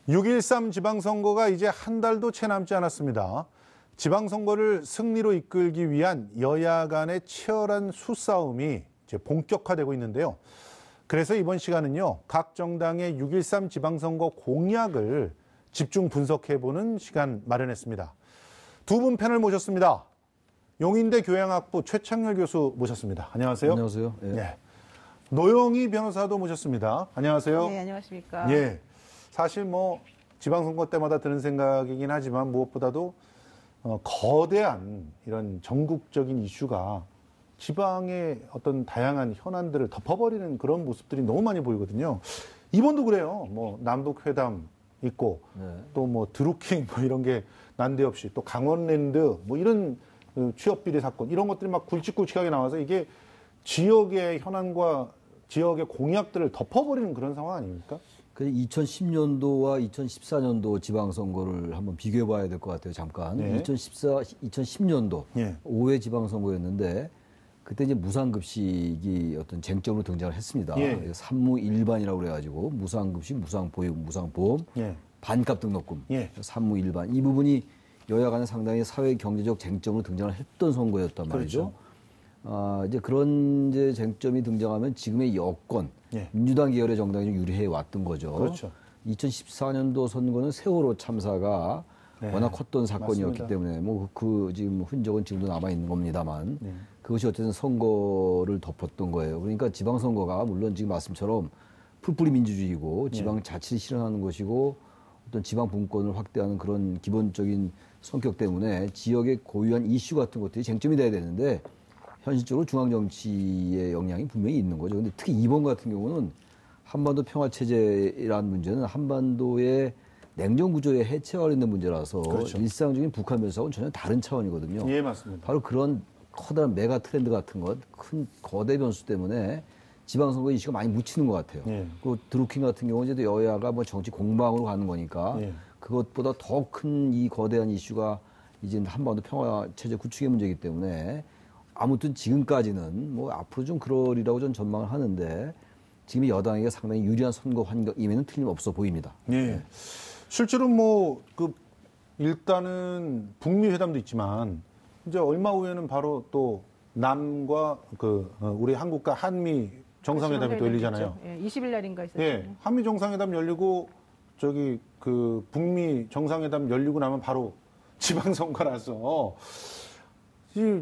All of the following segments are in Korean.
6.13 지방선거가 이제 한 달도 채 남지 않았습니다. 지방선거를 승리로 이끌기 위한 여야 간의 치열한 수싸움이 이제 본격화되고 있는데요. 그래서 이번 시간은요, 각 정당의 6.13 지방선거 공약을 집중 분석해보는 시간 마련했습니다. 두 분 패널 모셨습니다. 용인대 교양학부 최창렬 교수 모셨습니다. 안녕하세요. 안녕하세요. 예. 네. 노영희 변호사도 모셨습니다. 안녕하세요. 네, 안녕하십니까. 예. 사실 뭐 지방선거 때마다 드는 생각이긴 하지만 무엇보다도 거대한 이런 전국적인 이슈가 지방의 어떤 다양한 현안들을 덮어버리는 그런 모습들이 너무 많이 보이거든요. 이번도 그래요. 뭐 남북 회담 있고 또 뭐 드루킹 뭐 이런 게 난데없이 또 강원랜드 뭐 이런 취업 비리 사건 이런 것들이 막 굵직굵직하게 나와서 이게 지역의 현안과 지역의 공약들을 덮어버리는 그런 상황 아닙니까? 2010년도와 2014년도 지방선거를 한번 비교해봐야 될 것 같아요. 잠깐. 네. 2010년도 네. 5회 지방선거였는데 그때 이제 무상급식이 어떤 쟁점으로 등장을 했습니다. 예. 산무일반이라고 그래가지고 무상급식, 무상보육, 무상보험, 예. 반값 등록금, 예. 산무일반 이 부분이 여야 간에 상당히 사회 경제적 쟁점으로 등장을 했던 선거였단 말이죠. 그렇죠. 이제 그런 이제 쟁점이 등장하면 지금의 여권, 예. 민주당 계열의 정당이 좀 유리해 왔던 거죠. 그렇죠. 2014년도 선거는 세월호 참사가 네. 워낙 컸던 사건이었기 맞습니다. 때문에 뭐 그 지금 흔적은 지금도 남아 있는 겁니다만 네. 그것이 어쨌든 선거를 덮었던 거예요. 그러니까 지방선거가 물론 지금 말씀처럼 풀뿌리 민주주의고 지방 자치를 실현하는 것이고 어떤 지방 분권을 확대하는 그런 기본적인 성격 때문에 지역의 고유한 이슈 같은 것들이 쟁점이 돼야 되는데 현실적으로 중앙 정치의 영향이 분명히 있는 거죠. 근데 특히 이번 같은 경우는 한반도 평화 체제라는 문제는 한반도의 냉전 구조의 해체와 관련된 문제라서 그렇죠. 일상적인 북한 변수하고는 전혀 다른 차원이거든요. 예, 맞습니다. 바로 그런 커다란 메가 트렌드 같은 것, 큰 거대 변수 때문에 지방선거 이슈가 많이 묻히는 것 같아요. 예. 그 드루킹 같은 경우는 이제 여야가 뭐 정치 공방으로 가는 거니까 예. 그것보다 더 큰 이 거대한 이슈가 이제 한반도 평화 체제 구축의 문제이기 때문에 아무튼 지금까지는 뭐 앞으로 좀 그러리라고 전 전망을 하는데 지금 여당에게 상당히 유리한 선거 환경임에는 틀림없어 보입니다. 예. 실제로 뭐 그 일단은 북미 회담도 있지만 이제 얼마 후에는 바로 또 남과 우리 한국과 한미 정상회담이 또 열리잖아요. 예, 20일 날인가 있었죠. 예. 한미 정상회담 열리고 저기 그 북미 정상회담 열리고 나면 바로 지방선거라서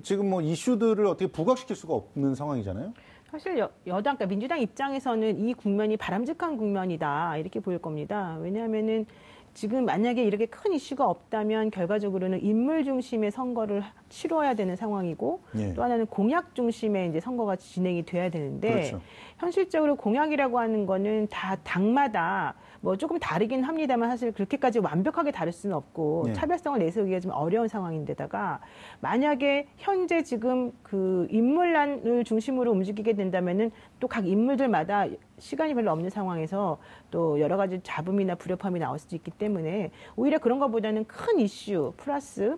지금 뭐 이슈들을 어떻게 부각시킬 수가 없는 상황이잖아요. 사실 여당, 그러니까 민주당 입장에서는 이 국면이 바람직한 국면이다 이렇게 보일 겁니다. 왜냐하면은 지금 만약에 이렇게 큰 이슈가 없다면 결과적으로는 인물 중심의 선거를 치러야 되는 상황이고 예. 또 하나는 공약 중심의 이제 선거가 진행이 돼야 되는데 그렇죠. 현실적으로 공약이라고 하는 거는 다 당마다 뭐 조금 다르긴 합니다만 사실 그렇게까지 완벽하게 다를 수는 없고 예. 차별성을 내세우기가 좀 어려운 상황인데다가 만약에 현재 지금 그 인물란을 중심으로 움직이게 된다면은 또 각 인물들마다 시간이 별로 없는 상황에서 또 여러 가지 잡음이나 불협화음이 나올 수도 있기 때문에 오히려 그런 것보다는 큰 이슈 플러스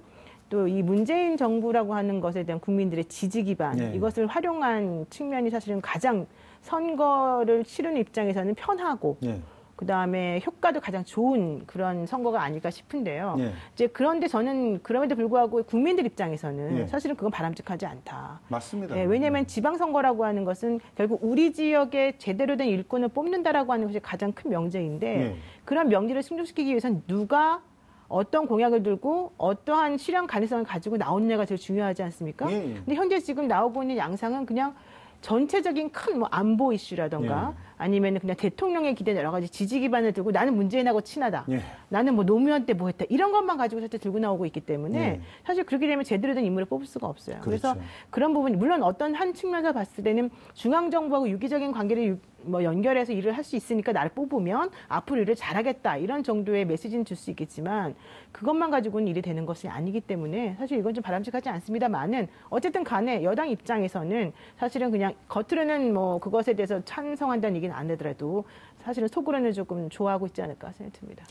또 이 문재인 정부라고 하는 것에 대한 국민들의 지지 기반 네. 이것을 활용한 측면이 사실은 가장 선거를 치르는 입장에서는 편하고 예. 그다음에 효과도 가장 좋은 그런 선거가 아닐까 싶은데요. 예. 이제 그런데 저는 그럼에도 불구하고 국민들 입장에서는 예. 사실은 그건 바람직하지 않다. 맞습니다. 예, 왜냐하면 지방선거라고 하는 것은 결국 우리 지역에 제대로 된 일꾼을 뽑는다라고 하는 것이 가장 큰 명제인데 예. 그런 명제를 충족시키기 위해서는 누가 어떤 공약을 들고 어떠한 실현 가능성을 가지고 나오느냐가 제일 중요하지 않습니까? 예. 근데 현재 지금 나오고 있는 양상은 그냥 전체적인 큰 뭐 안보 이슈라던가 예. 아니면 그냥 대통령에 기대는 여러 가지 지지 기반을 들고 나는 문재인하고 친하다. 예. 나는 뭐 노무현 때 뭐 했다. 이런 것만 가지고 실제 들고 나오고 있기 때문에 예. 사실 그렇게 되면 제대로 된 인물을 뽑을 수가 없어요. 그래서 그렇죠. 그런 부분이 물론 어떤 한 측면에서 봤을 때는 중앙정부하고 유기적인 관계를 뭐 연결해서 일을 할 수 있으니까 나를 뽑으면 앞으로 일을 잘하겠다. 이런 정도의 메시지는 줄 수 있겠지만 그것만 가지고는 일이 되는 것이 아니기 때문에 사실 이건 좀 바람직하지 않습니다만은 어쨌든 간에 여당 입장에서는 사실은 그냥 겉으로는 뭐 그것에 대해서 찬성한다는 얘기는 안 되더라도 사실은 속으로는 조금 좋아하고 있지 않을까 생각이 듭니다.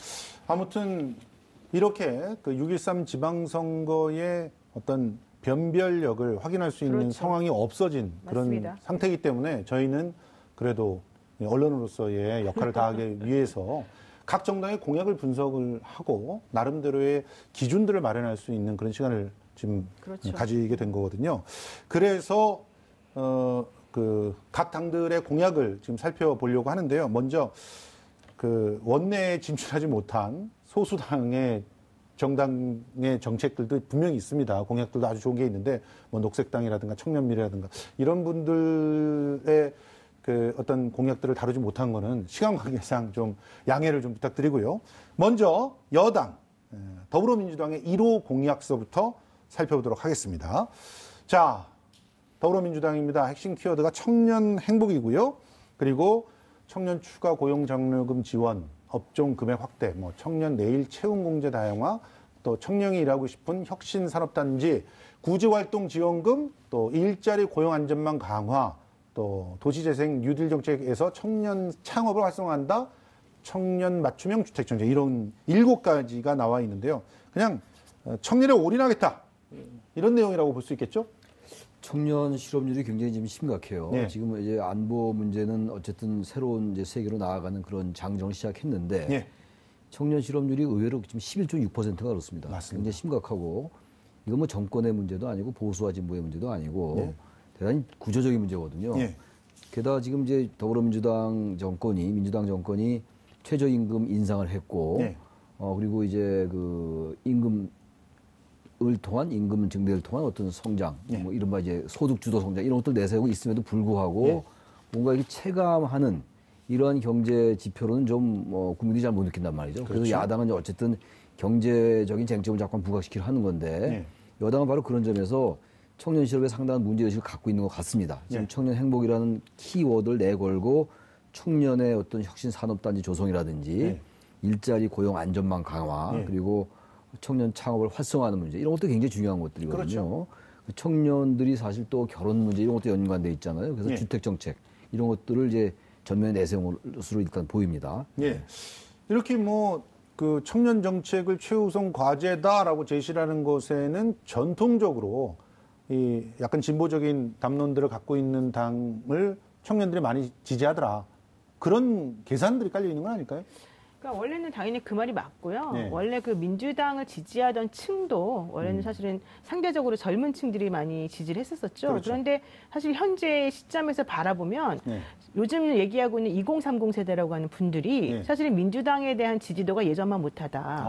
아무튼 이렇게 그 6.13 지방선거의 어떤 변별력을 확인할 수 있는 그렇죠. 상황이 없어진 맞습니다. 그런 상태이기 때문에 저희는 그래도 언론으로서의 역할을 다하기 위해서 각 정당의 공약을 분석을 하고 나름대로의 기준들을 마련할 수 있는 그런 시간을 지금 그렇죠. 가지게 된 거거든요. 그래서 각 당들의 공약을 지금 살펴보려고 하는데요. 먼저 그 원내에 진출하지 못한 소수당의 정당의 정책들도 분명히 있습니다. 공약들도 아주 좋은 게 있는데 뭐 녹색당이라든가 청년미래라든가 이런 분들의 그 어떤 공약들을 다루지 못한 거는 시간 관계상 좀 양해를 좀 부탁드리고요. 먼저 여당 더불어민주당의 1호 공약서부터 살펴보도록 하겠습니다. 자, 더불어민주당입니다. 핵심 키워드가 청년 행복이고요. 그리고 청년 추가 고용 장려금 지원, 업종 금액 확대, 뭐 청년 내일 채용 공제 다양화, 또 청년이 일하고 싶은 혁신 산업단지, 구직활동 지원금, 또 일자리 고용 안전망 강화, 또 도시재생 뉴딜 정책에서 청년 창업을 활성화한다, 청년 맞춤형 주택 정책, 이런 7가지가 나와 있는데요. 그냥 청년에 올인하겠다, 이런 내용이라고 볼 수 있겠죠? 청년 실업률이 굉장히 지금 심각해요. 네. 지금 이제 안보 문제는 어쨌든 새로운 이제 세계로 나아가는 그런 장정을 시작했는데 네. 청년 실업률이 의외로 지금 11.6%가 그렇습니다. 맞습니다. 굉장히 심각하고 이건 뭐 정권의 문제도 아니고 보수와 진보의 문제도 아니고 네. 대단히 구조적인 문제거든요. 네. 게다가 지금 이제 더불어민주당 정권이 민주당 정권이 최저임금 인상을 했고 네. 그리고 이제 그 임금을 통한 임금 증대를 통한 어떤 성장, 네. 뭐 이른바 이제 소득 주도 성장 이런 것들 내세우고 있음에도 불구하고 네. 뭔가 이렇게 체감하는 이러한 경제 지표로는 좀 국민들이 잘 못 느낀단 말이죠. 그래서 그렇죠. 야당은 어쨌든 경제적인 쟁점을 자꾸 부각시키려 하는 건데 네. 여당은 바로 그런 점에서 청년 실업에 상당한 문제의식을 갖고 있는 것 같습니다. 지금 네. 청년 행복이라는 키워드를 내걸고 청년의 어떤 혁신 산업단지 조성이라든지 네. 일자리 고용 안전망 강화 네. 그리고 청년 창업을 활성화하는 문제 이런 것도 굉장히 중요한 것들이거든요. 그렇죠. 청년들이 사실 또 결혼 문제 이런 것도 연관돼 있잖아요. 그래서 네. 주택 정책 이런 것들을 이제 전면에 내세운 것으로 일단 보입니다. 예. 이렇게 뭐 그 청년 정책을 최우선 과제다라고 제시하는 것에는 전통적으로 이 약간 진보적인 담론들을 갖고 있는 당을 청년들이 많이 지지하더라. 그런 계산들이 깔려 있는 건 아닐까요? 그러니까 원래는 당연히 그 말이 맞고요. 네. 원래 그 민주당을 지지하던 층도 원래는 사실은 상대적으로 젊은 층들이 많이 지지를 했었었죠. 그렇죠. 그런데 사실 현재 시점에서 바라보면 네. 요즘 얘기하고 있는 2030 세대라고 하는 분들이 네. 사실은 민주당에 대한 지지도가 예전만 못하다.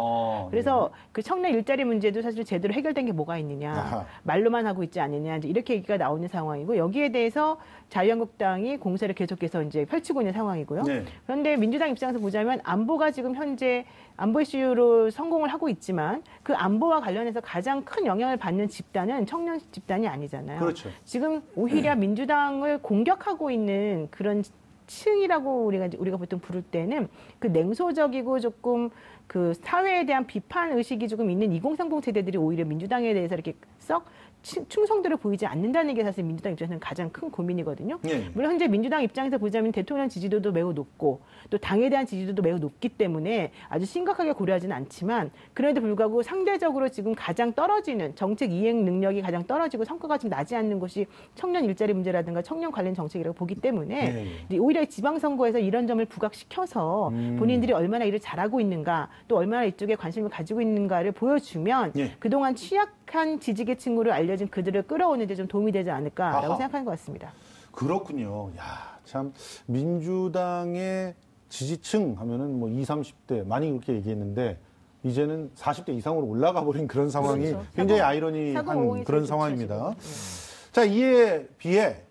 그래서 그 청년 일자리 문제도 사실 제대로 해결된 게 뭐가 있느냐. 아하. 말로만 하고 있지 않느냐. 이제 이렇게 얘기가 나오는 상황이고 여기에 대해서 자유한국당이 공세를 계속해서 이제 펼치고 있는 상황이고요. 네. 그런데 민주당 입장에서 보자면 안보가 지금 현재 안보 이슈로 성공을 하고 있지만 그 안보와 관련해서 가장 큰 영향을 받는 집단은 청년 집단이 아니잖아요. 그렇죠. 지금 오히려 민주당을 공격하고 있는 그런 층이라고 우리가 보통 부를 때는 그 냉소적이고 조금 그 사회에 대한 비판 의식이 조금 있는 2030 세대들이 오히려 민주당에 대해서 이렇게 썩 충성들을 보이지 않는다는 게 사실 민주당 입장에서는 가장 큰 고민이거든요. 네. 물론 현재 민주당 입장에서 보자면 대통령 지지도도 매우 높고 또 당에 대한 지지도도 매우 높기 때문에 아주 심각하게 고려하지는 않지만 그럼에도 불구하고 상대적으로 지금 가장 떨어지는 정책 이행 능력이 가장 떨어지고 성과가 좀 나지 않는 것이 청년 일자리 문제라든가 청년 관련 정책이라고 보기 때문에 네. 이제 오히려 지방선거에서 이런 점을 부각시켜서 본인들이 얼마나 일을 잘하고 있는가 또 얼마나 이쪽에 관심을 가지고 있는가를 보여주면 예. 그동안 취약한 지지계층으로 알려진 그들을 끌어오는 데 좀 도움이 되지 않을까라고 아하. 생각하는 것 같습니다. 그렇군요. 야, 참 민주당의 지지층 하면은 뭐 20, 30대 많이 그렇게 얘기했는데 이제는 40대 이상으로 올라가 버린 그런 상황이 그렇죠. 굉장히 사고 아이러니한 오이 그런 좋죠, 상황입니다. 지금. 자, 이에 비해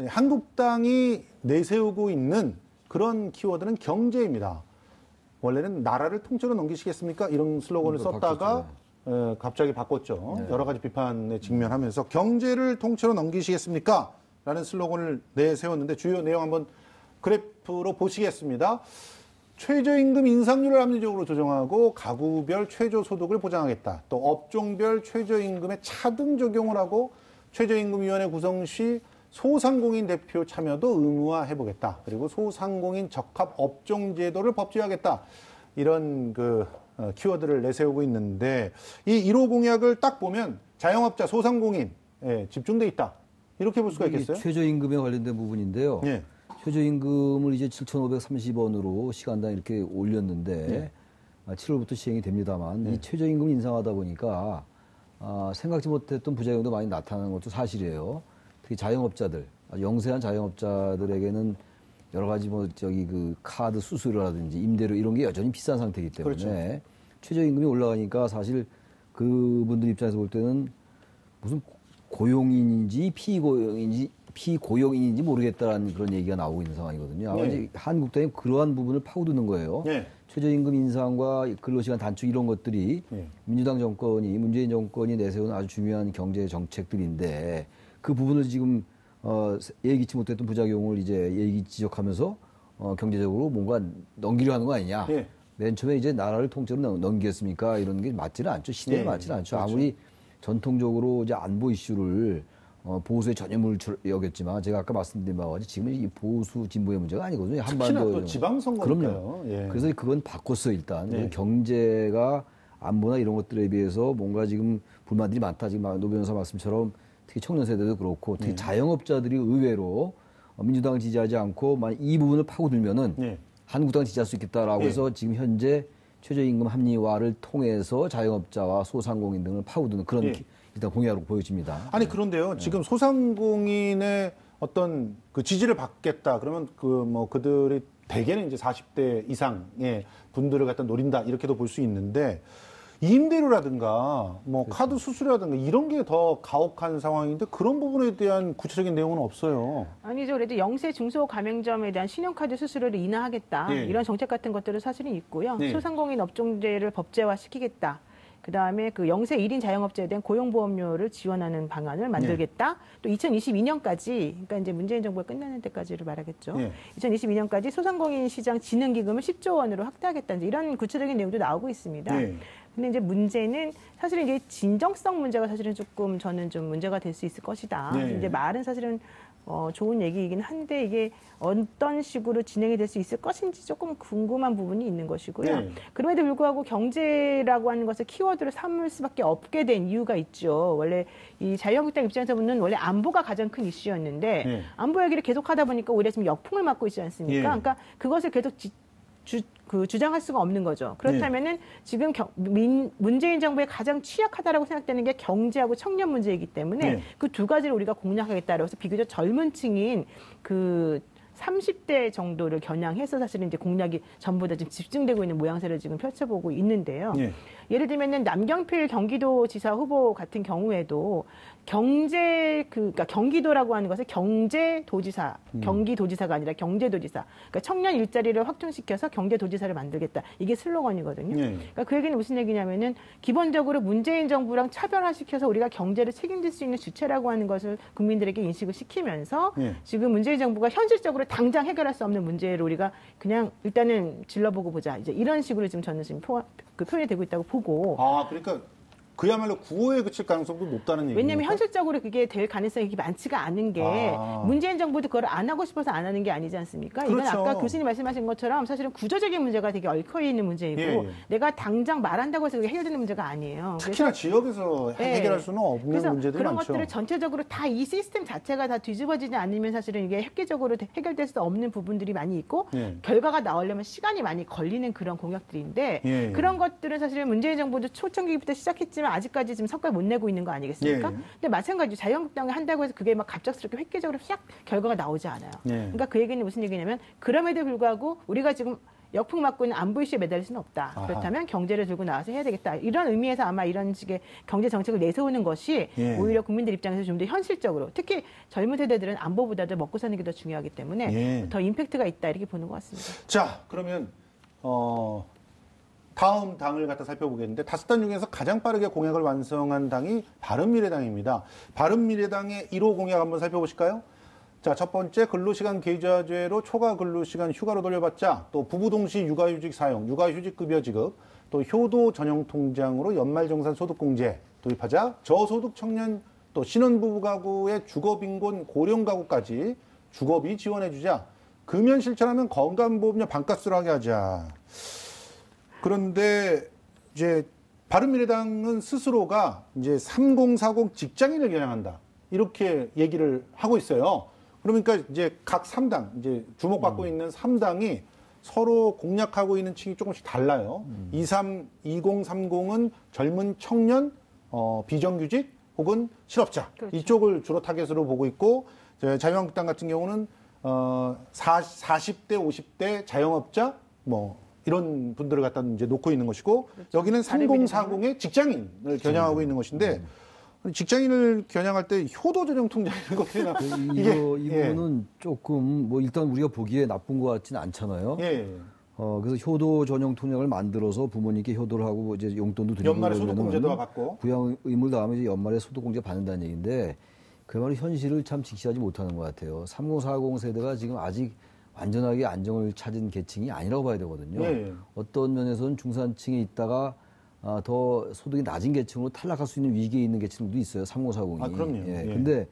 한국당이 내세우고 있는 그런 키워드는 경제입니다. 원래는 나라를 통째로 넘기시겠습니까? 이런 슬로건을 썼다가 갑자기 바꿨죠. 네. 여러 가지 비판에 직면하면서 경제를 통째로 넘기시겠습니까? 라는 슬로건을 내세웠는데 주요 내용 한번 그래프로 보시겠습니다. 최저임금 인상률을 합리적으로 조정하고 가구별 최저소득을 보장하겠다. 또 업종별 최저임금에 차등 적용을 하고 최저임금위원회 구성 시 소상공인 대표 참여도 의무화해보겠다. 그리고 소상공인 적합 업종 제도를 법제화하겠다. 이런 키워드를 내세우고 있는데 이 1호 공약을 딱 보면 자영업자, 소상공인 집중돼 있다. 이렇게 볼 수가 있겠어요? 최저임금에 관련된 부분인데요. 예. 최저임금을 이제 7,530원으로 시간당 이렇게 올렸는데 7월부터 시행이 됩니다만 이 최저임금 인상하다 보니까 생각지 못했던 부작용도 많이 나타나는 것도 사실이에요. 특히 자영업자들, 영세한 자영업자들에게는 여러 가지 그 카드 수수료라든지 임대료 이런 게 여전히 비싼 상태이기 때문에 그렇죠. 최저임금이 올라가니까 사실 그분들 입장에서 볼 때는 무슨 고용인인지 피고용인인지 모르겠다라는 그런 얘기가 나오고 있는 상황이거든요. 아마 이제 한국당이 그러한 부분을 파고드는 거예요. 최저임금 인상과 근로시간 단축 이런 것들이 민주당 정권이 문재인 정권이 내세운 아주 중요한 경제 정책들인데 그 부분을 지금 예기치 못했던 부작용을 이제 지적하면서 경제적으로 뭔가 넘기려 하는 거 아니냐. 맨 처음에 이제 나라를 통째로 넘기겠습니까? 이런 게 맞지는 않죠. 시대에 맞지는 않죠. 그렇죠. 아무리 전통적으로 이제 안보 이슈를 보수의 전념을 여겼지만 제가 아까 말씀드린 바와 같이 지금은 이 보수 진보의 문제가 아니거든요. 한반도 지방선거니까요. 그럼요. 그래서 그건 바꿨어요 일단. 경제가 안보나 이런 것들에 비해서 뭔가 지금 불만들이 많다. 지금 노 변호사 말씀처럼 특히 청년 세대도 그렇고 특히 자영업자들이 의외로 민주당 지지하지 않고 만약 이 부분을 파고들면은 한국당 지지할 수 있겠다라고 해서 지금 현재 최저임금 합리화를 통해서 자영업자와 소상공인 등을 파고드는 그런 일단 공약으로 보여집니다. 아니 그런데요. 지금 소상공인의 어떤 그 지지를 받겠다. 그러면 그들이 대개는 이제 40대 이상의 분들을 갖다 노린다 이렇게도 볼 수 있는데 임대료라든가 그렇죠. 카드 수수료라든가 이런 게 더 가혹한 상황인데 그런 부분에 대한 구체적인 내용은 없어요. 아니죠. 그래도 영세 중소 가맹점에 대한 신용카드 수수료를 인하하겠다. 이런 정책 같은 것들은 사실은 있고요. 소상공인 업종제를 법제화시키겠다. 그다음에 그 영세 1인 자영업자에 대한 고용보험료를 지원하는 방안을 만들겠다. 또 2022년까지, 그러니까 이제 문재인 정부가 끝나는 때까지를 말하겠죠. 2022년까지 소상공인 시장 진흥기금을 10조 원으로 확대하겠다. 이제 이런 구체적인 내용도 나오고 있습니다. 근데 이제 문제는 사실은 이게 진정성 문제가 사실은 조금 저는 좀 문제가 될 수 있을 것이다. 이제 말은 사실은 좋은 얘기이긴 한데 이게 어떤 식으로 진행이 될 수 있을 것인지 조금 궁금한 부분이 있는 것이고요. 그럼에도 불구하고 경제라고 하는 것을 키워드로 삼을 수밖에 없게 된 이유가 있죠. 원래 이 자유한국당 입장에서 보면 원래 안보가 가장 큰 이슈였는데 안보 얘기를 계속하다 보니까 오히려 지금 역풍을 맞고 있지 않습니까? 그러니까 그것을 계속 주장할 수가 없는 거죠. 그렇다면은 지금 문재인 정부의 가장 취약하다라고 생각되는 게 경제하고 청년 문제이기 때문에 그 두 가지를 우리가 공략하겠다라고 해서 비교적 젊은 층인 그 30대 정도를 겨냥해서 사실은 이제 공략이 전부 다 지금 집중되고 있는 모양새를 지금 펼쳐보고 있는데요. 예를 들면은 남경필 경기도지사 후보 같은 경우에도 그러니까 경기도라고 하는 것을 경제도지사, 경기도지사가 아니라 경제도지사. 그러니까 청년 일자리를 확충시켜서 경제도지사를 만들겠다. 이게 슬로건이거든요. 그러니까 그 얘기는 무슨 얘기냐면은 기본적으로 문재인 정부랑 차별화시켜서 우리가 경제를 책임질 수 있는 주체라고 하는 것을 국민들에게 인식을 시키면서 지금 문재인 정부가 현실적으로 당장 해결할 수 없는 문제를 우리가 그냥 일단은 질러보고 보자. 이제 이런 식으로 지금 저는 지금 표현이 되고 있다고 보고. 그러니까 그야말로 구호에 그칠 가능성도 높다는 얘기입니까? 왜냐하면 현실적으로 그게 될 가능성이 많지가 않은 게 문재인 정부도 그걸 안 하고 싶어서 안 하는 게 아니지 않습니까? 그렇죠. 이건 아까 교수님 말씀하신 것처럼 사실은 구조적인 문제가 되게 얽혀 있는 문제이고 내가 당장 말한다고 해서 그게 해결되는 문제가 아니에요. 특히나 지역에서 해결할 수는 없는 문제들이 그런 많죠. 것들을 전체적으로 다 이 시스템 자체가 다 뒤집어지지 않으면 사실은 이게 획기적으로 해결될 수 없는 부분들이 많이 있고 결과가 나오려면 시간이 많이 걸리는 그런 공약들인데 그런 것들은 사실은 문재인 정부도 초창기부터 시작했지만 아직까지 지금 성과를 못 내고 있는 거 아니겠습니까? 근데 마찬가지로 자유한국당이 한다고 해서 그게 막 갑작스럽게 획기적으로 싹 결과가 나오지 않아요. 그러니까 그 얘기는 무슨 얘기냐면 그럼에도 불구하고 우리가 지금 역풍 맞고 있는 안보 이슈에 매달릴 수는 없다. 그렇다면 경제를 들고 나와서 해야 되겠다. 이런 의미에서 아마 이런 식의 경제 정책을 내세우는 것이 오히려 국민들 입장에서 좀 더 현실적으로 특히 젊은 세대들은 안보보다도 먹고 사는 게 더 중요하기 때문에 더 임팩트가 있다 이렇게 보는 것 같습니다. 자, 그러면 다음 당을 갖다 살펴보겠는데 5당 중에서 가장 빠르게 공약을 완성한 당이 바른미래당입니다. 바른미래당의 1호 공약 한번 살펴보실까요? 자, 첫 번째 근로시간 계좌제로 초과 근로시간 휴가로 돌려받자, 또 부부동시 육아휴직 사용, 육아휴직급여 지급, 또 효도 전용 통장으로 연말정산 소득공제 도입하자, 저소득 청년 또 신혼부부 가구의 주거빈곤 고령 가구까지 주거비 지원해주자, 금연 실천하면 건강보험료 반값으로 하게 하자. 그런데 이제 바른미래당은 스스로가 이제 3040 직장인을 겨냥한다. 이렇게 얘기를 하고 있어요. 그러니까 이제 각 3당, 이제 주목받고 있는 3당이 서로 공략하고 있는 층이 조금씩 달라요. 2030은 젊은 청년, 비정규직 혹은 실업자. 그렇죠. 이쪽을 주로 타겟으로 보고 있고, 자유한국당 같은 경우는 40대, 50대 자영업자, 뭐 이런 분들을 갖다 이제 놓고 있는 것이고, 그렇죠. 여기는 3040의 직장인을 겨냥하고 있는 것인데, 직장인을 겨냥할 때 효도 전형 통장 이런 것들이나 이 부분은 조금 뭐 일단 우리가 보기에 나쁜 것 같지는 않잖아요. 예. 그래서 효도 전용 통장을 만들어서 부모님께 효도를 하고 뭐 이제 용돈도 드리고 연말에 소득공제도 받고 부양 의무를 다음에 이제 연말에 소득공제 받는다는 얘기인데 그야말로 현실을 참 직시하지 못하는 것 같아요. 3040 세대가 지금 아직 완전하게 안정을 찾은 계층이 아니라고 봐야 되거든요. 예. 어떤 면에서는 중산층에 있다가 더 소득이 낮은 계층으로 탈락할 수 있는 위기에 있는 계층도 있어요. 3040이. 아, 그럼요. 예. 예. 근데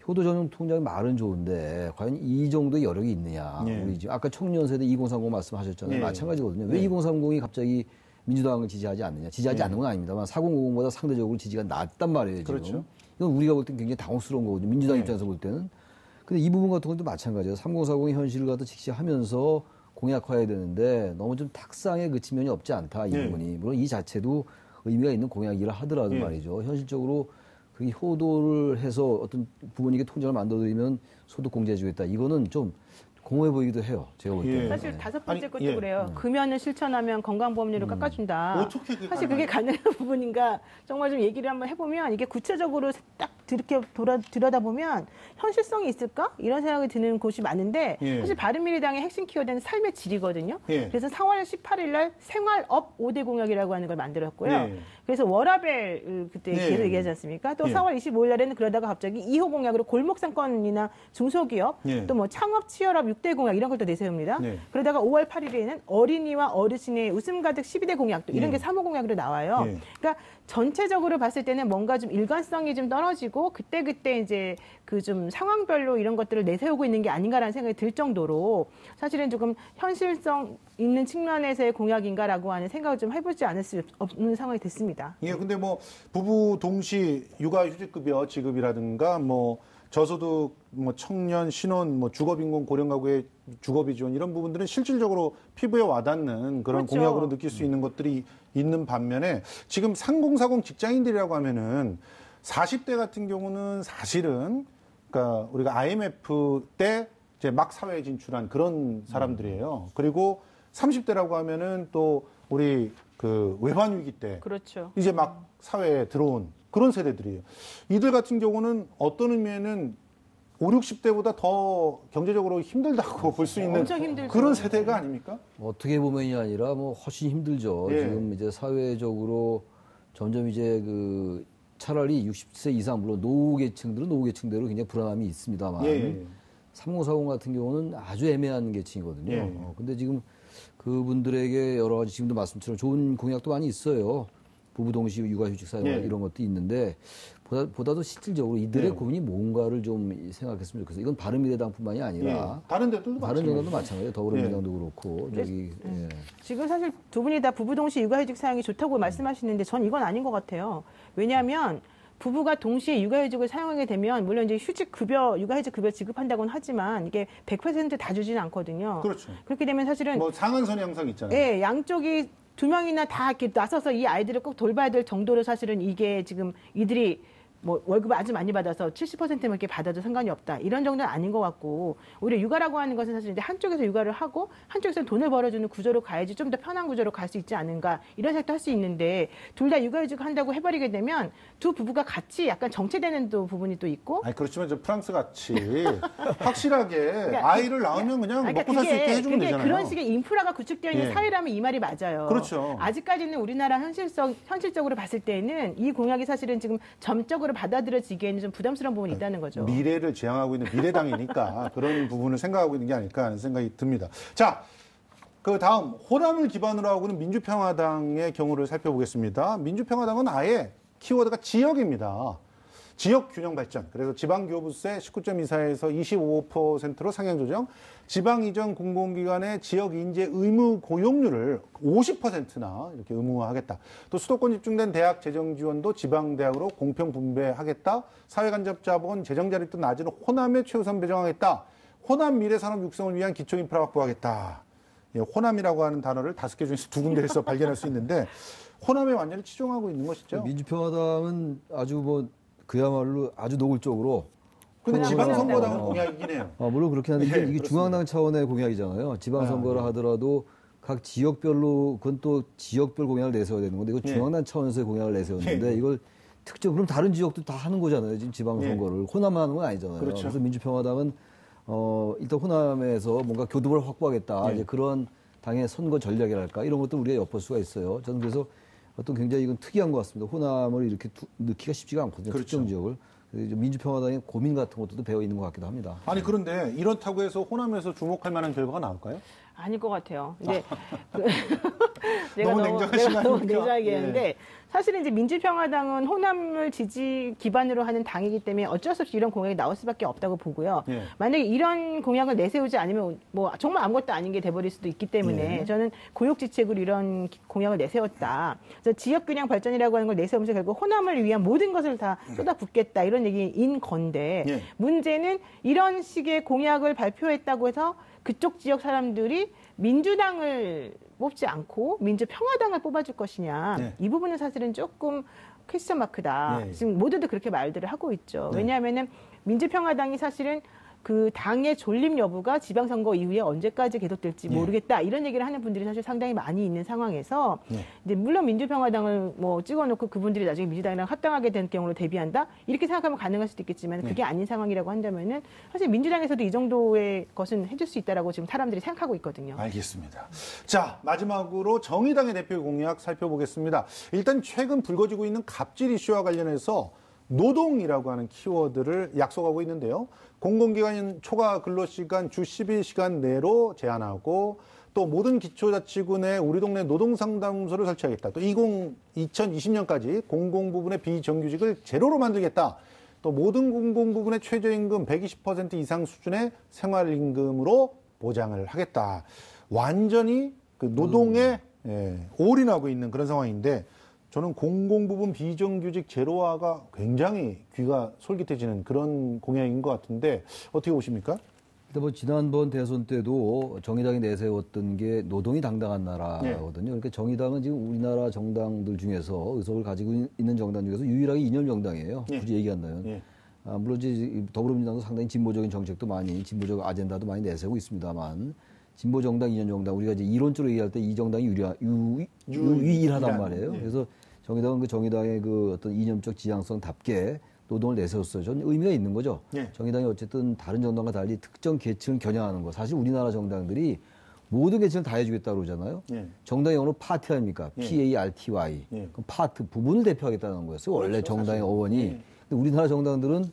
효도 전용 통장 말은 좋은데 과연 이 정도의 여력이 있느냐. 예. 우리 지금 아까 청년 세대 2030 말씀하셨잖아요. 예. 마찬가지거든요. 왜 예. 2030이 갑자기 민주당을 지지하지 않느냐. 지지하지 예. 않는 건 아닙니다만 4050보다 상대적으로 지지가 낮단 말이에요. 지금. 그렇죠. 이건 우리가 볼 땐 굉장히 당혹스러운 거거든요. 민주당 예. 입장에서 볼 때는. 근데 이 부분 같은 것도 마찬가지예요. 3040의 현실을 갖다 직시하면서 공약화해야 되는데 너무 좀 탁상에 그친 면이 없지 않다. 이 예. 부분이. 물론 이 자체도 의미가 있는 공약이라 하더라도 예. 말이죠. 현실적으로 그 효도를 해서 어떤 부모님께 통장을 만들어드리면 소득 공제해주겠다. 이거는 좀 공허해 보이기도 해요. 제가 볼 때는. 예. 사실 다섯 번째 아니, 것도 예. 그래요. 금연을 실천하면 건강보험료를 깎아준다. 어떻게 그게 사실 그게 가능한 부분인가 정말 좀 얘기를 한번 해보면 이게 구체적으로 딱 이렇게 들여다보면 현실성이 있을까? 이런 생각이 드는 곳이 많은데 예. 사실 바른미래당의 핵심 키워드는 삶의 질이거든요. 예. 그래서 4월 18일 날 생활업 5대 공약이라고 하는 걸 만들었고요. 예. 그래서 워라벨 그때 예. 계속 얘기하지 않습니까? 또 예. 4월 25일 날에는 그러다가 갑자기 2호 공약으로 골목상권이나 중소기업 예. 또 뭐 창업 취업업 6대 공약 이런 걸 또 내세웁니다. 예. 그러다가 5월 8일에는 어린이와 어르신의 웃음 가득 12대 공약 또 이런 예. 게 3호 공약으로 나와요. 예. 그러니까 전체적으로 봤을 때는 뭔가 좀 일관성이 좀 떨어지고 그때 이제 그 좀 상황별로 이런 것들을 내세우고 있는 게 아닌가라는 생각이 들 정도로 사실은 조금 현실성 있는 측면에서의 공약인가라고 하는 생각을 좀 해보지 않을 수 없는 상황이 됐습니다. 예, 근데 뭐 부부 동시 육아휴직급여 지급이라든가 뭐 저소득 뭐 청년 신혼 뭐 주거빈곤 고령가구의 주거비 지원 이런 부분들은 실질적으로 피부에 와닿는 그런 그렇죠. 공약으로 느낄 수 있는 것들이 있는 반면에 지금 3040 직장인들이라고 하면은 40대 같은 경우는 사실은 그러니까 우리가 IMF 때 이제 막 사회에 진출한 그런 사람들이에요. 그리고 30대라고 하면은 또 우리 그 외환 위기 때 그렇죠. 이제 막 사회에 들어온 그런 세대들이에요. 이들 같은 경우는 어떤 의미에는 5, 60대보다 더 경제적으로 힘들다고 볼 수 있는 엄청 힘들죠. 그런 세대가 아닙니까? 어떻게 보면이 아니라 뭐 훨씬 힘들죠. 예. 지금 이제 사회적으로 점점 이제 그 차라리 60세 이상 물론 노후 계층들은 노후 계층대로 굉장히 불안함이 있습니다만 예. 3040 같은 경우는 아주 애매한 계층이거든요. 예. 근데 지금 그분들에게 여러 가지 지금도 말씀처럼 좋은 공약도 많이 있어요. 부부 동시 육아휴직 사용 예. 이런 것도 있는데 보다도 실질적으로 이들의 예. 고민이 뭔가를 좀 생각했으면 좋겠어요. 이건 바른미래당뿐만이 아니라 다른 데들도 다른 정당도 마찬가지죠. 마찬가지예요. 더불어민주당도 그렇고 저기 예. 지금 사실 두 분이 다 부부 동시 육아휴직 사용이 좋다고 말씀하시는데 전 이건 아닌 것 같아요. 왜냐하면 부부가 동시에 육아휴직을 사용하게 되면 물론 이제 육아휴직 급여 지급한다고는 하지만 이게 100% 다 주지는 않거든요. 그렇죠. 그렇게 되면 사실은 뭐 상한선이 항상 있잖아요. 예, 양쪽이 두 명이나 다 이렇게 나서서 이 아이들을 꼭 돌봐야 될 정도로 사실은 이게 지금 이들이 뭐 월급을 아주 많이 받아서 70%만 이렇게 받아도 상관이 없다. 이런 정도는 아닌 것 같고 오히려 육아라고 하는 것은 사실 이제 한쪽에서 육아를 하고 한쪽에서 돈을 벌어주는 구조로 가야지 좀 더 편한 구조로 갈 수 있지 않은가 이런 생각도 할 수 있는데 둘 다 육아휴직 한다고 해버리게 되면 두 부부가 같이 약간 정체되는 또 부분이 또 있고 아니 그렇지만 저 프랑스 같이 확실하게 아이를 낳으면 그냥 그러니까 먹고 살 수 있게 해주면 그게 되잖아요. 그런 식의 인프라가 구축되어 있는 예. 사회라면 이 말이 맞아요. 그렇죠. 아직까지는 우리나라 현실적으로 봤을 때는 이 공약이 사실은 지금 점적으로 받아들여지기에는 좀 부담스러운 부분이 있다는 거죠. 미래를 지향하고 있는 미래당이니까 그런 부분을 생각하고 있는 게 아닐까 하는 생각이 듭니다. 자, 그 다음 호남을 기반으로 하고 있는 민주평화당의 경우를 살펴보겠습니다. 민주평화당은 아예 키워드가 지역입니다. 지역 균형 발전. 그래서 지방교부세 19.24에서 25%로 상향 조정. 지방 이전 공공기관의 지역 인재 의무 고용률을 50%나 이렇게 의무화하겠다. 또 수도권 집중된 대학 재정 지원도 지방 대학으로 공평 분배하겠다. 사회 간접 자본 재정 자립도 낮은 호남에 최우선 배정하겠다. 호남 미래 산업 육성을 위한 기초 인프라 확보하겠다. 예, 호남이라고 하는 단어를 5개 중에서 2군데에서 발견할 수 있는데 호남에 완전히 치중하고 있는 것이죠. 민주평화당은 아주 그야말로 아주 노골적으로. 근데 지방선거당은 공약이긴 해요. 물론 그렇긴 한데 이게 그렇습니다. 중앙당 차원의 공약이잖아요. 지방선거를 하더라도 각 지역별로 그건 또 지역별 공약을 내세워야 되는 건데 이거 중앙당 차원에서의 공약을 내세웠는데 이걸 특정 그럼 다른 지역도 다 하는 거잖아요. 지금 지방선거를 호남만 하는 건 아니잖아요. 그렇죠. 그래서 민주평화당은 일단 호남에서 뭔가 교두보를 확보하겠다. 이제 그런 당의 선거 전략이랄까 이런 것도 우리가 엿볼 수가 있어요. 저는 그래서 어떤 굉장히 이건 특이한 것 같습니다. 호남을 이렇게 넣기가 쉽지가 않거든요. 그렇죠. 특정 지역을. 민주평화당의 고민 같은 것도 배어 있는 것 같기도 합니다. 아니 그런데 이렇다고 해서 호남에서 주목할 만한 결과가 나올까요? 아닐 것 같아요. 이제 너무 냉정하신 거 너무 아닙니까? 냉정하게 얘기했는데 사실은 이제 민주평화당은 호남을 지지 기반으로 하는 당이기 때문에 어쩔 수 없이 이런 공약이 나올 수밖에 없다고 보고요. 예. 만약에 이런 공약을 내세우지 않으면 뭐 정말 아무것도 아닌 게 돼버릴 수도 있기 때문에 저는 고육지책으로 이런 공약을 내세웠다. 그래서 지역균형 발전이라고 하는 걸 내세우면서 결국 호남을 위한 모든 것을 다 쏟아붓겠다 이런 얘기인 건데 문제는 이런 식의 공약을 발표했다고 해서 그쪽 지역 사람들이 민주당을 뽑지 않고 민주평화당을 뽑아줄 것이냐. 이 부분은 사실은 조금 퀘스천 마크다. 지금 모두들 그렇게 말들을 하고 있죠. 왜냐하면은 민주평화당이 사실은 그 당의 존립 여부가 지방선거 이후에 언제까지 계속될지 모르겠다 이런 얘기를 하는 분들이 사실 상당히 많이 있는 상황에서 이제 물론 민주평화당을 뭐 찍어놓고 그분들이 나중에 민주당이랑 합당하게 된 경우로 대비한다 이렇게 생각하면 가능할 수도 있겠지만 그게 아닌 상황이라고 한다면은 사실 민주당에서도 이 정도의 것은 해줄 수 있다라고 지금 사람들이 생각하고 있거든요. 알겠습니다. 자, 마지막으로 정의당의 대표 공약 살펴보겠습니다. 일단 최근 불거지고 있는 갑질 이슈와 관련해서 노동이라고 하는 키워드를 약속하고 있는데요. 공공기관 초과 근로시간 주 12시간 내로 제한하고 또 모든 기초자치구내 우리 동네 노동상담소를 설치하겠다. 또 2020년까지 공공부문의 비정규직을 제로로 만들겠다. 또 모든 공공부문의 최저임금 120% 이상 수준의 생활임금으로 보장을 하겠다. 완전히 그 노동에 올인하고 있는 그런 상황인데 저는 공공부문 비정규직 제로화가 굉장히 귀가 솔깃해지는 그런 공약인 것 같은데 어떻게 보십니까? 일단 지난번 대선 때도 정의당이 내세웠던 게 노동이 당당한 나라거든요. 그러니까 정의당은 지금 우리나라 정당들 중에서 의석을 가지고 있는 정당 중에서 유일하게 이념 정당이에요. 굳이 얘기한다면. 물론 이제 더불어민주당도 상당히 진보적인 정책도 많이, 진보적 아젠다도 많이 내세우고 있습니다만 진보 정당, 이념 정당 우리가 이제 이론적으로 얘기할 때 이 정당이 유일하단 말이에요. 그래서 정의당은 그 정의당의 그 어떤 이념적 지향성답게 노동을 내세웠어요. 저는 의미가 있는 거죠. 정의당이 어쨌든 다른 정당과 달리 특정 계층을 겨냥하는 거. 사실 우리나라 정당들이 모든 계층을 다 해주겠다고 그러잖아요. 정당의 영어로 파티 아닙니까? P-A-R-T-Y. 그럼 파트, 부분을 대표하겠다는 거였어요. 원래 그렇죠, 정당의 사실. 어원이. 근데 우리나라 정당들은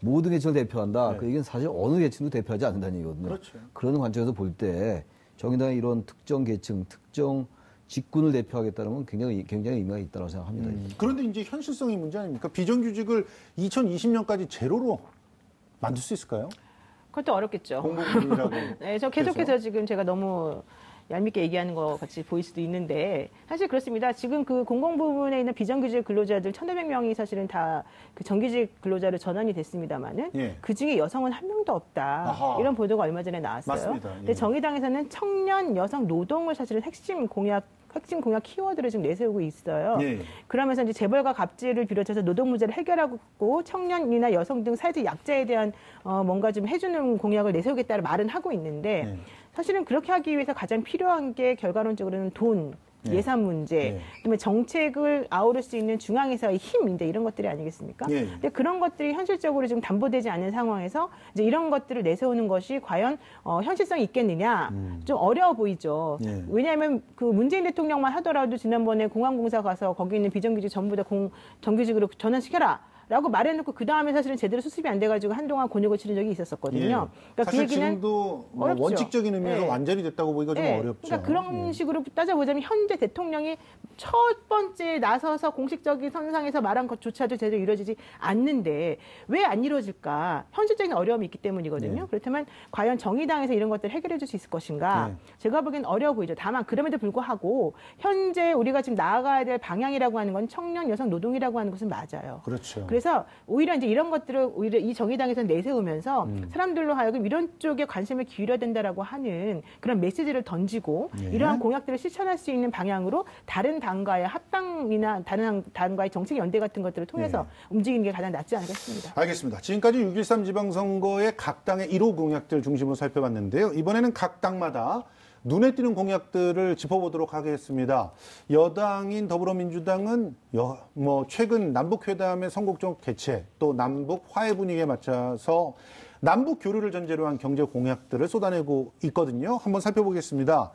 모든 계층을 대표한다. 그 얘기는 사실 어느 계층도 대표하지 않는다는 얘기거든요. 그렇죠. 그런 관점에서 볼 때 정의당의 이런 특정 계층, 특정 직군을 대표하겠다는 건 굉장히 의미가 있다고 생각합니다. 그런데 이제 현실성이 문제 아닙니까? 비정규직을 2020년까지 제로로 만들 수 있을까요? 그것도 어렵겠죠. 공공부문이라고. 네, 저 계속해서 지금 제가 너무 얄밉게 얘기하는 것 같이 보일 수도 있는데 사실 그렇습니다. 지금 그 공공부문에 있는 비정규직 근로자들 1,500명이 사실은 다 그 정규직 근로자로 전환이 됐습니다만은 그 중에 여성은 한 명도 없다. 아하. 이런 보도가 얼마 전에 나왔어요. 맞습니다. 근데 정의당에서는 청년 여성 노동을 사실은 핵심 공약 키워드를 지금 내세우고 있어요. 그러면서 이제 재벌과 갑질을 비롯해서 노동 문제를 해결하고 청년이나 여성 등 사회적 약자에 대한 뭔가 좀 해주는 공약을 내세우겠다는 말은 하고 있는데 사실은 그렇게 하기 위해서 가장 필요한 게 결과론적으로는 돈, 예산 문제, 그다음에 정책을 아우를 수 있는 중앙에서의 힘, 이제 이런 것들이 아니겠습니까? 근데 그런 것들이 현실적으로 지금 담보되지 않는 상황에서 이제 이런 것들을 내세우는 것이 과연 현실성이 있겠느냐, 좀 어려워 보이죠. 왜냐하면 그 문재인 대통령만 하더라도 지난번에 공항공사 가서 거기 있는 비정규직 전부 다 정규직으로 전환시켜라. 라고 말해놓고 그 다음에 사실은 제대로 수습이 안 돼가지고 한동안 곤욕을 치른 적이 있었거든요. 예. 그러니까 사실 그 얘기는 지금도 뭐 어렵죠. 원칙적인 의미에서 예. 완전히 됐다고 보기가 좀 예. 어렵죠. 그러니까 그런 예. 식으로 따져보자면 현재 대통령이 첫 번째 나서서 공식적인 선상에서 말한 것조차도 제대로 이루어지지 않는데 왜 안 이루어질까? 현실적인 어려움이 있기 때문이거든요. 네. 그렇다면 과연 정의당에서 이런 것들을 해결해 줄 수 있을 것인가? 네. 제가 보기엔 어려워 보이죠. 다만 그럼에도 불구하고 현재 우리가 지금 나아가야 될 방향이라고 하는 건 청년 여성 노동이라고 하는 것은 맞아요. 그렇죠. 그래서 오히려 이제 이런 것들을 오히려 이 정의당에서 내세우면서 사람들로 하여금 이런 쪽에 관심을 기울여야 된다라고 하는 그런 메시지를 던지고 예. 이러한 공약들을 실천할 수 있는 방향으로 다른 당과의 합당이나 다른 당과의 정책 연대 같은 것들을 통해서 움직이는 게 가장 낫지 않을까 싶습니다. 알겠습니다. 지금까지 6.13 지방선거의 각 당의 1호 공약들 중심으로 살펴봤는데요. 이번에는 각 당마다 눈에 띄는 공약들을 짚어보도록 하겠습니다. 여당인 더불어민주당은 최근 남북회담의 선곡적 개최 또 남북 화해 분위기에 맞춰서 남북 교류를 전제로 한 경제 공약들을 쏟아내고 있거든요. 한번 살펴보겠습니다.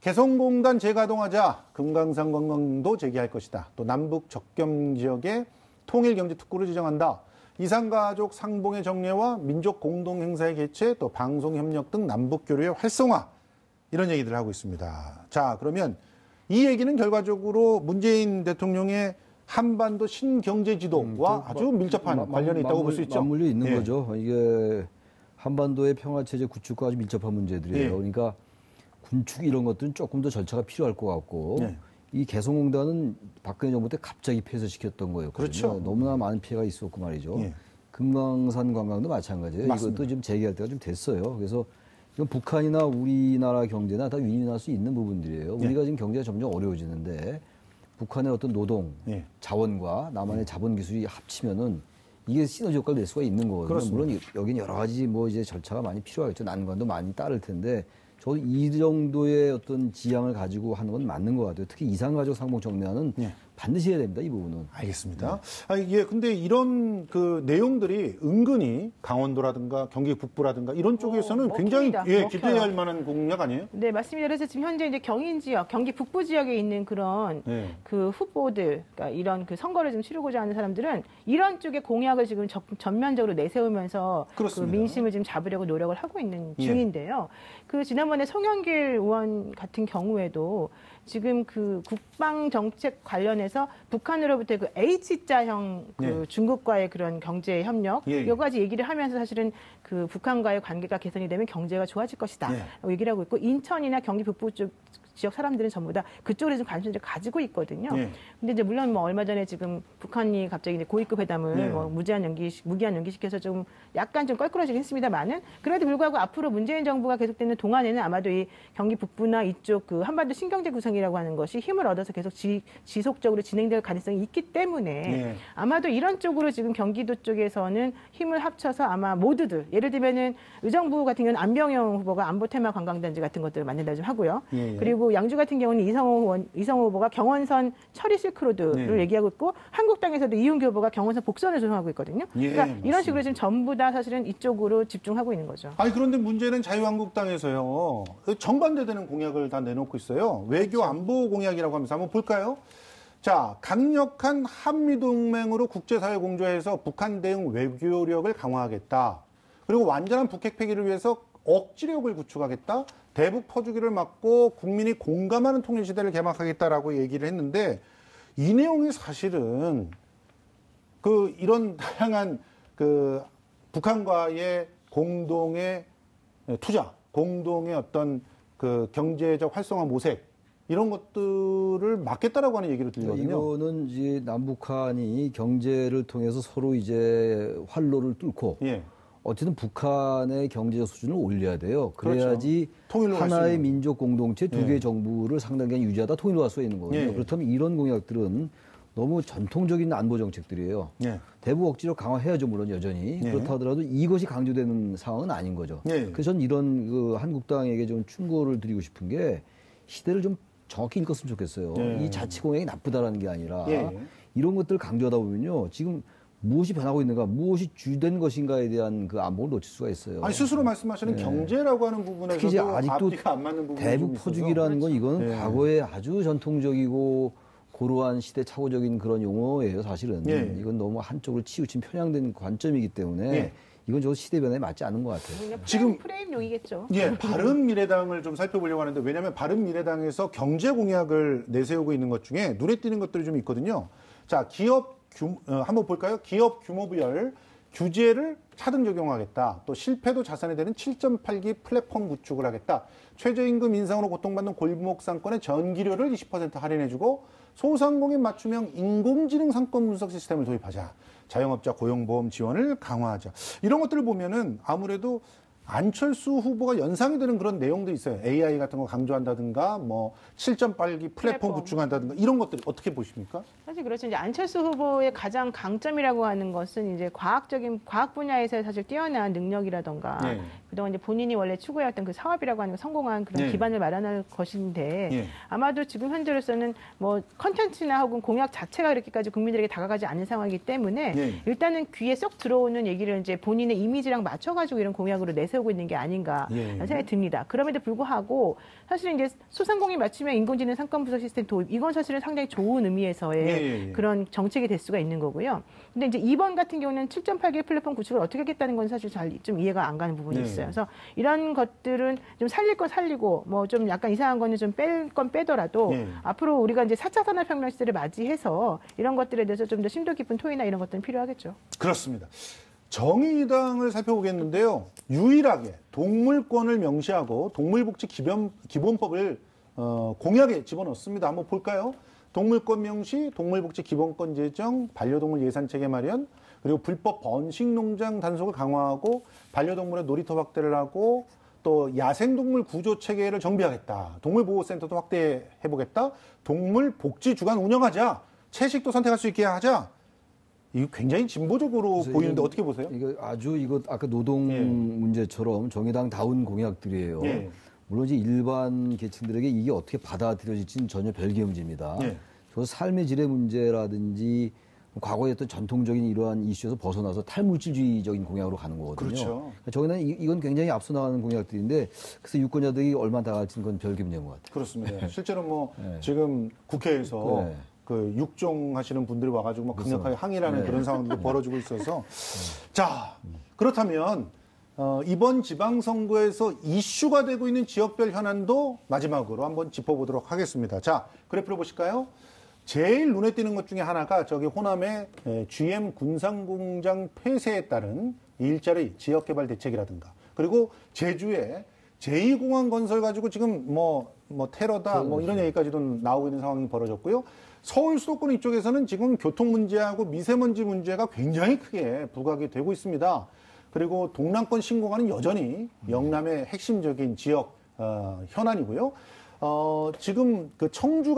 개성공단 재가동하자 금강산 관광도 재개할 것이다. 또 남북 접경 지역에 통일경제특구를 지정한다. 이산가족 상봉의 정례와 민족 공동행사의 개최, 또 방송협력 등 남북교류의 활성화 이런 얘기들을 하고 있습니다. 자, 그러면 이 얘기는 결과적으로 문재인 대통령의 한반도 신경제지도와 아주 밀접한 관련이 있다고 볼 수 있죠. 맞물려 있는 예. 거죠. 이게 한반도의 평화체제 구축과 아주 밀접한 문제들이에요. 예. 그러니까 군축 이런 것들은 조금 더 절차가 필요할 것 같고 예. 이 개성공단은 박근혜 정부 때 갑자기 폐쇄시켰던 거였거든요. 그렇죠. 너무나 많은 피해가 있었고 말이죠. 예. 금강산 관광도 마찬가지예요. 맞습니다. 이것도 지금 재개할 때가 좀 됐어요. 그래서 이건 북한이나 우리나라 경제나 다 윈윈할 수 있는 부분들이에요. 예. 우리가 지금 경제가 점점 어려워지는데 북한의 어떤 노동, 예. 자원과 남한의 자본 기술이 합치면은 이게 시너지 효과를 낼 수가 있는 거거든요. 그렇습니다. 물론 여기는 여러 가지 뭐 이제 절차가 많이 필요하겠죠. 난관도 많이 따를 텐데 저도 이 정도의 어떤 지향을 가지고 하는 건 맞는 것 같아요. 특히 이산가족 상봉 정례화는 예. 반드시 해야 됩니다. 이 부분은. 알겠습니다. 근데 이런 그 내용들이 은근히 강원도라든가 경기 북부라든가 이런 쪽에서는 굉장히 먹힙니다. 기대할 만한 공약 아니에요? 네, 맞습니다. 그래서 지금 현재 이제 경인 지역, 경기 북부 지역에 있는 그런 네. 그 후보들, 그러니까 이런 그 선거를 좀 치르고자 하는 사람들은 이런 쪽의 공약을 지금 전면적으로 내세우면서 그 그렇습니다. 민심을 지금 잡으려고 노력을 하고 있는 예. 중인데요. 그 지난번에 송영길 의원 같은 경우에도 지금 그 국방 정책 관련해서 북한으로부터 그 H자형 그 예. 중국과의 그런 경제 협력 예. 여러 가지 얘기를 하면서 사실은 그 북한과의 관계가 개선이 되면 경제가 좋아질 것이다. 예. 라고 얘기를 하고 있고 인천이나 경기 북부 쪽 지역 사람들은 전부 다 그쪽으로 좀 관심을 가지고 있거든요. 예. 근데 이제 물론 뭐 얼마 전에 지금 북한이 갑자기 이제 고위급 회담을 예. 뭐 무기한 연기시켜서 좀 약간 좀 껄끄러지긴 했습니다만은 그래도 불구하고 앞으로 문재인 정부가 계속되는 동안에는 아마도 이 경기 북부나 이쪽 그 한반도 신경제 구성이라고 하는 것이 힘을 얻어서 계속 지속적으로 진행될 가능성이 있기 때문에 예. 아마도 이런 쪽으로 지금 경기도 쪽에서는 힘을 합쳐서 아마 모두들 예를 들면은 의정부 같은 경우는 안병영 후보가 안보 테마 관광단지 같은 것들을 만든다 좀 하고요. 예, 예. 그리고 양주 같은 경우는 이성호 후보가 경원선 처리 실크로드를 네. 얘기하고 있고 한국당에서도 이윤규 후보가 경원선 복선을 조성하고 있거든요. 예, 그러니까 맞습니다. 이런 식으로 지금 전부 다 사실은 이쪽으로 집중하고 있는 거죠. 그런데 문제는 자유한국당에서요. 정반대되는 공약을 다 내놓고 있어요. 외교 안보 공약이라고 하면서 한번 볼까요? 자, 강력한 한미동맹으로 국제사회 공조해서 북한 대응 외교력을 강화하겠다. 그리고 완전한 북핵 폐기를 위해서 억지력을 구축하겠다. 대북 퍼주기를 막고 국민이 공감하는 통일시대를 개막하겠다라고 얘기를 했는데 이 내용이 사실은 이런 다양한 북한과의 공동의 투자, 공동의 어떤 경제적 활성화 모색 이런 것들을 막겠다라고 하는 얘기를 들거든요. 이거는 이제 남북한이 경제를 통해서 서로 이제 활로를 뚫고 예. 어쨌든 북한의 경제적 수준을 올려야 돼요. 그래야지 통일로 갈수 하나의 있는. 민족 공동체 두 개의 정부를 상당 기간 유지하다 통일로 갈 수 있는 거거든요. 예. 그렇다면 이런 공약들은 너무 전통적인 안보 정책들이에요. 예. 대북 억지로 강화해야죠, 물론 여전히. 예. 그렇다 하더라도 이것이 강조되는 상황은 아닌 거죠. 예. 그래서 저는 이런 한국당에게 좀 충고를 드리고 싶은 게 시대를 좀 정확히 읽었으면 좋겠어요. 예. 이 자치 공약이 나쁘다라는 게 아니라 예. 이런 것들을 강조하다 보면요. 지금 무엇이 변하고 있는가, 무엇이 주된 것인가에 대한 그 안목을 놓칠 수가 있어요. 스스로 말씀하시는 경제라고 하는 특히 이제 부분에서도 아직도 앞뒤가 안 맞는 부분이 대북 좀 있어서. 퍼주기라는 건 이거는 예. 과거에 아주 전통적이고 고루한 시대착오적인 그런 용어예요, 사실은. 예. 이건 너무 한쪽을 치우친 편향된 관점이기 때문에 예. 이건 저 시대 변화에 맞지 않은 것 같아요. 지금 프레임용이겠죠. 예, 바른미래당을 좀 살펴보려고 하는데 왜냐하면 바른미래당에서 경제 공약을 내세우고 있는 것 중에 눈에 띄는 것들이 좀 있거든요. 자, 한번 볼까요? 기업 규모별 규제를 차등 적용하겠다. 또 실패도 자산이 되는 7.8기 플랫폼 구축을 하겠다. 최저임금 인상으로 고통받는 골목 상권의 전기료를 20% 할인해주고 소상공인 맞춤형 인공지능 상권 분석 시스템을 도입하자. 자영업자 고용보험 지원을 강화하자. 이런 것들을 보면은 아무래도 안철수 후보가 연상이 되는 그런 내용들이 있어요. AI 같은 거 강조한다든가, 뭐 7.8기 플랫폼 구축한다든가 이런 것들 어떻게 보십니까? 사실 그렇죠. 이제 안철수 후보의 가장 강점이라고 하는 것은 이제 과학 분야에서 사실 뛰어난 능력이라던가 네. 그동안 이제 본인이 원래 추구해왔던 그 사업이라고 하는 성공한 그런 네. 기반을 마련할 것인데 네. 아마도 지금 현재로서는 뭐 컨텐츠나 혹은 공약 자체가 그렇게까지 국민들에게 다가가지 않는 상황이기 때문에 네. 일단은 귀에 쏙 들어오는 얘기를 이제 본인의 이미지랑 맞춰가지고 이런 공약으로 내세우고 있는 게 아닌가 예. 생각이 듭니다. 그럼에도 불구하고 사실 이제 소상공인 맞춤형 인공지능 상권 분석 시스템 도입 이건 사실은 상당히 좋은 의미에서의 예. 그런 정책이 될 수가 있는 거고요. 근데 이제 이번 같은 경우는 7.8개 플랫폼 구축을 어떻게 하겠다는 건 사실 잘 좀 이해가 안 가는 부분이 네. 있어요. 그래서 이런 것들은 좀 살릴 건 살리고 뭐 좀 약간 이상한 거는 좀 뺄 건 빼더라도 네. 앞으로 우리가 이제 4차 산업혁명 시대를 맞이해서 이런 것들에 대해서 좀 더 심도 깊은 토의나 이런 것들은 필요하겠죠. 그렇습니다. 정의당을 살펴보겠는데요. 유일하게 동물권을 명시하고 동물복지 기본법을 공약에 집어넣습니다. 한번 볼까요? 동물권 명시, 동물복지 기본권 제정, 반려동물 예산체계 마련, 그리고 불법 번식농장 단속을 강화하고 반려동물의 놀이터 확대를 하고 또 야생동물 구조체계를 정비하겠다. 동물보호센터도 확대해보겠다. 동물복지주간 운영하자. 채식도 선택할 수 있게 하자. 이거 굉장히 진보적으로 보이는데 어떻게 보세요? 이거 아까 노동 예. 문제처럼 정의당다운 공약들이에요. 예. 물론 이제 일반 계층들에게 이게 어떻게 받아들여질지는 전혀 별개 문제입니다. 예. 저 삶의 질의 문제라든지 과거에 어떤 전통적인 이러한 이슈에서 벗어나서 탈물질주의적인 공약으로 가는 거거든요. 그렇죠. 그러니까 저희는 이건 굉장히 앞서 나가는 공약들인데 그래서 유권자들이 얼마나 다갈지는 건 별개 문제인 것 같아요. 그렇습니다. 실제로 뭐 네. 지금 국회에서 네. 그 육종 하시는 분들이 와가지고 막 강력하게 항의라는 네. 그런 상황도 벌어지고 있어서 자 그렇다면 이번 지방선거에서 이슈가 되고 있는 지역별 현안도 마지막으로 한번 짚어보도록 하겠습니다. 자 그래프를 보실까요? 제일 눈에 띄는 것 중에 하나가 저기 호남의 GM 군산공장 폐쇄에 따른 일자리 지역개발 대책이라든가 그리고 제주에 제2공항 건설 가지고 지금 뭐 테러다 뭐 이런 얘기까지도 나오고 있는 상황이 벌어졌고요. 서울 수도권 이쪽에서는 지금 교통 문제하고 미세먼지 문제가 굉장히 크게 부각이 되고 있습니다. 그리고 동남권 신공항은 여전히 영남의 핵심적인 지역 현안이고요. 지금 그 충청도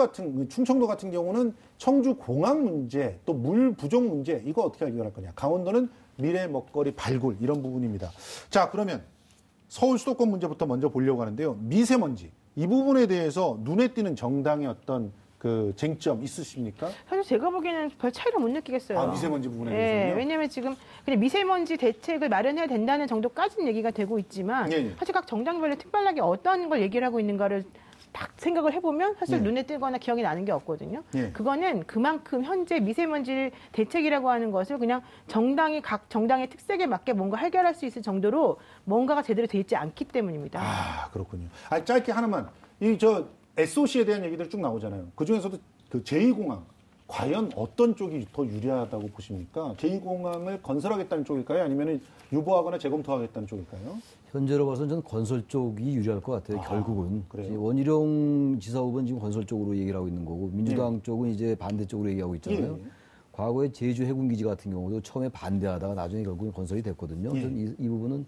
같은 경우는 청주 공항 문제, 또 물 부족 문제, 이거 어떻게 해결할 거냐. 강원도는 미래 먹거리 발굴, 이런 부분입니다. 자, 그러면 서울 수도권 문제부터 먼저 보려고 하는데요. 미세먼지, 이 부분에 대해서 눈에 띄는 정당의 어떤 그 쟁점 있으십니까? 사실 제가 보기에는 별 차이를 못 느끼겠어요. 아, 미세먼지 부분에 예, 대해서요? 왜냐하면 지금 그냥 미세먼지 대책을 마련해야 된다는 정도까지는 얘기가 되고 있지만 예. 사실 각 정당별로 특별하게 어떤 걸 얘기를 하고 있는가를 딱 생각을 해보면 사실 예. 눈에 띄거나 기억이 나는 게 없거든요. 예. 그거는 그만큼 현재 미세먼지 대책이라고 하는 것을 그냥 각 정당의 특색에 맞게 뭔가 해결할 수 있을 정도로 뭔가가 제대로 돼 있지 않기 때문입니다. 아, 그렇군요. 아, 짧게 하나만. SOC에 대한 얘기들 쭉 나오잖아요. 그 중에서도 그 제2공항, 과연 어떤 쪽이 더 유리하다고 보십니까? 제2공항을 건설하겠다는 쪽일까요? 아니면 유보하거나 재검토하겠다는 쪽일까요? 현재로 봐서는 저는 건설 쪽이 유리할 것 같아요. 결국은. 그래요? 원희룡 지사 후보는 지금 건설 쪽으로 얘기를 하고 있는 거고 민주당 쪽은 이제 반대쪽으로 얘기하고 있잖아요. 예. 과거에 제주 해군기지 같은 경우도 처음에 반대하다가 나중에 결국은 건설이 됐거든요. 예. 그래서 이 부분은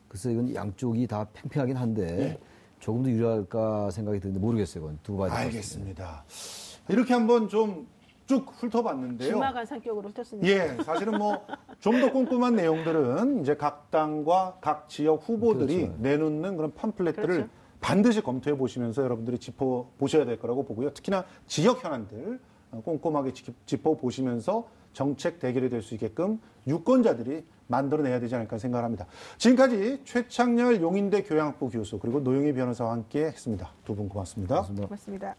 글쎄 이건 양쪽이 다 팽팽하긴 한데 조금 더 유리할까 생각이 드는데 모르겠어요. 그건 두고 봐야 될 것 같습니다. 알겠습니다. 이렇게 한번 좀 쭉 훑어봤는데요. 기막한 성격으로 훑었습니다. 예, 사실은 뭐 좀 더 꼼꼼한 내용들은 이제 각 당과 각 지역 후보들이 그렇죠. 내놓는 그런 팜플렛들을 그렇죠. 반드시 검토해 보시면서 여러분들이 짚어 보셔야 될 거라고 보고요. 특히나 지역 현안들 꼼꼼하게 짚어 보시면서 정책 대결이 될 수 있게끔 유권자들이 만들어내야 되지 않을까 생각합니다. 지금까지 최창렬 용인대 교양학부 교수 그리고 노영희 변호사와 함께 했습니다. 두 분 고맙습니다. 고맙습니다. 고맙습니다.